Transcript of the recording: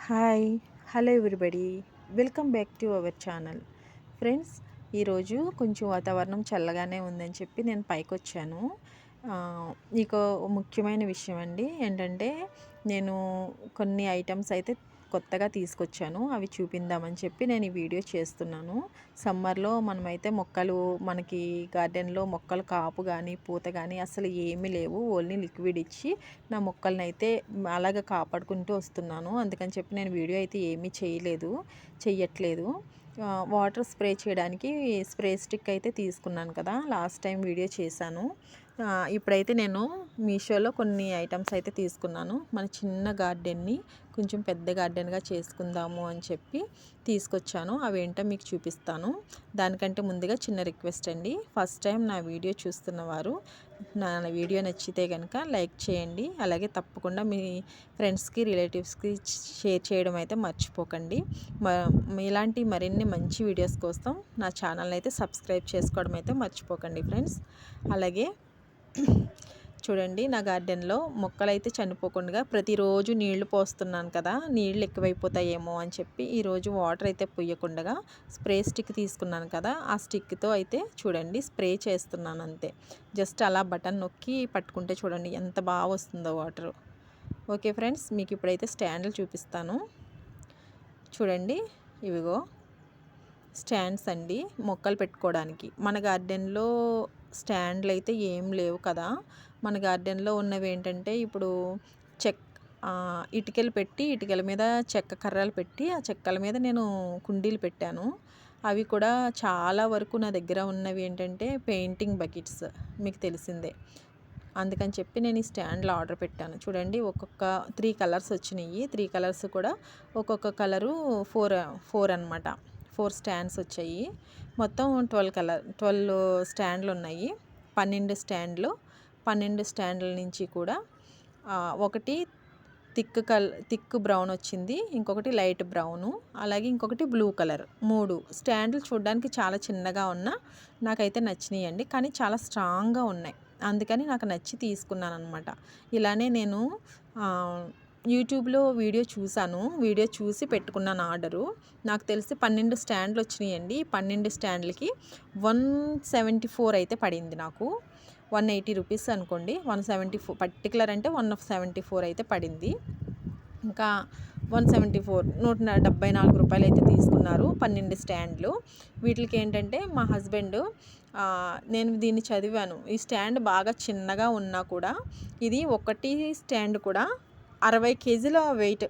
Hi hello everybody, welcome back to our channel. Friends, ఈరోజు కొంచెం వాతావరణం చల్లగానే ఉందని చెప్పి నేను పైకి వచ్చాను. మీకు ముఖ్యమైన విషయం అండి ఏంటంటే, నేను కొన్ని ఐటమ్స్ అయితే కొత్తగా తీసుకొచ్చాను. అవి చూపిందామని చెప్పి నేను ఈ వీడియో చేస్తున్నాను. సమ్మర్లో మనమైతే మనకి గార్డెన్లో మొక్కలు కాపు కానీ పూత కానీ అసలు ఏమీ లేవు. ఓన్లీ లిక్విడ్ ఇచ్చి నా మొక్కల్ని అయితే అలాగ కాపాడుకుంటూ వస్తున్నాను. అందుకని చెప్పి నేను వీడియో అయితే ఏమీ చెయ్యట్లేదు. వాటర్ స్ప్రే చేయడానికి స్ప్రే స్టిక్ అయితే తీసుకున్నాను కదా, లాస్ట్ టైం వీడియో చేశాను. ఇప్పుడైతే నేను మీషోలో కొన్ని ఐటమ్స్ అయితే తీసుకున్నాను. మన చిన్న గార్డెన్ని కొంచెం పెద్ద గార్డెన్గా చేసుకుందాము అని చెప్పి తీసుకొచ్చాను. అవేంటో మీకు చూపిస్తాను. దానికంటే ముందుగా చిన్న రిక్వెస్ట్ అండి, ఫస్ట్ టైం నా వీడియో చూస్తున్నవారు నా వీడియో నచ్చితే కనుక లైక్ చేయండి. అలాగే తప్పకుండా మీ ఫ్రెండ్స్కి రిలేటివ్స్కి షేర్ చేయడం అయితే మర్చిపోకండి. ఇలాంటి మరిన్ని మంచి వీడియోస్ కోసం నా ఛానల్ని అయితే సబ్స్క్రైబ్ చేసుకోవడం అయితే మర్చిపోకండి ఫ్రెండ్స్. అలాగే చూడండి, నా గార్డెన్లో మొక్కలైతే చనిపోకుండా ప్రతిరోజు నీళ్లు పోస్తున్నాను కదా, నీళ్ళు ఎక్కువైపోతాయేమో అని చెప్పి ఈరోజు వాటర్ అయితే పొయ్యకుండా స్ప్రే స్టిక్ తీసుకున్నాను కదా, ఆ స్టిక్తో అయితే చూడండి స్ప్రే చేస్తున్నాను అంతే. జస్ట్ అలా బటన్ నొక్కి పట్టుకుంటే చూడండి ఎంత బాగా వస్తుందో వాటర్. ఓకే ఫ్రెండ్స్, మీకు ఇప్పుడైతే స్టాండ్లు చూపిస్తాను. చూడండి, ఇవిగో స్టాండ్స్ అండి మొక్కలు పెట్టుకోవడానికి. మన గార్డెన్లో స్టాండ్లు అయితే ఏం లేవు కదా. మన గార్డెన్లో ఉన్నవి ఏంటంటే, ఇప్పుడు ఇటుకలు పెట్టి ఇటుకల మీద చెక్క కర్రలు పెట్టి ఆ చెక్కల మీద నేను కుండీలు పెట్టాను. అవి కూడా చాలా వరకు నా దగ్గర ఉన్నవి ఏంటంటే పెయింటింగ్ బకెట్స్, మీకు తెలిసిందే. అందుకని చెప్పి నేను ఈ స్టాండ్లో ఆర్డర్ పెట్టాను. చూడండి, ఒక్కొక్క 3 కలర్స్ వచ్చినాయి. 3 కలర్స్ కూడా ఒక్కొక్క కలరు 4 అనమాట. 4 స్టాండ్స్ వచ్చాయి. మొత్తం 12 స్టాండ్లు ఉన్నాయి. 12 స్టాండ్ల నుంచి కూడా ఒకటి థిక్ బ్రౌన్ వచ్చింది, ఇంకొకటి లైట్ బ్రౌను, అలాగే ఇంకొకటి బ్లూ కలర్. 3 స్టాండ్లు చూడడానికి చాలా చిన్నగా నాకైతే నచ్చినాయి అండి, కానీ చాలా స్ట్రాంగ్గా ఉన్నాయి. అందుకని నాకు నచ్చి తీసుకున్నాను అనమాట. ఇలానే నేను యూట్యూబ్లో వీడియో చూసి పెట్టుకున్నాను ఆర్డరు. నాకు తెలిసి 12 స్టాండ్లు వచ్చినాయండి. 12 స్టాండ్లకి 174 అయితే పడింది నాకు. 180 రూపీస్ అనుకోండి. 174 పర్టికులర్ అంటే 174 అయితే పడింది. ఇంకా 174 రూపాయలు అయితే తీసుకున్నారు 12 స్టాండ్లు. వీటికి ఏంటంటే మా హస్బెండ్, నేను దీన్ని చదివాను, ఈ స్టాండ్ బాగా చిన్నగా ఉన్నా కూడా ఇది ఒకటి స్టాండ్ కూడా 60 కేజీల వెయిట్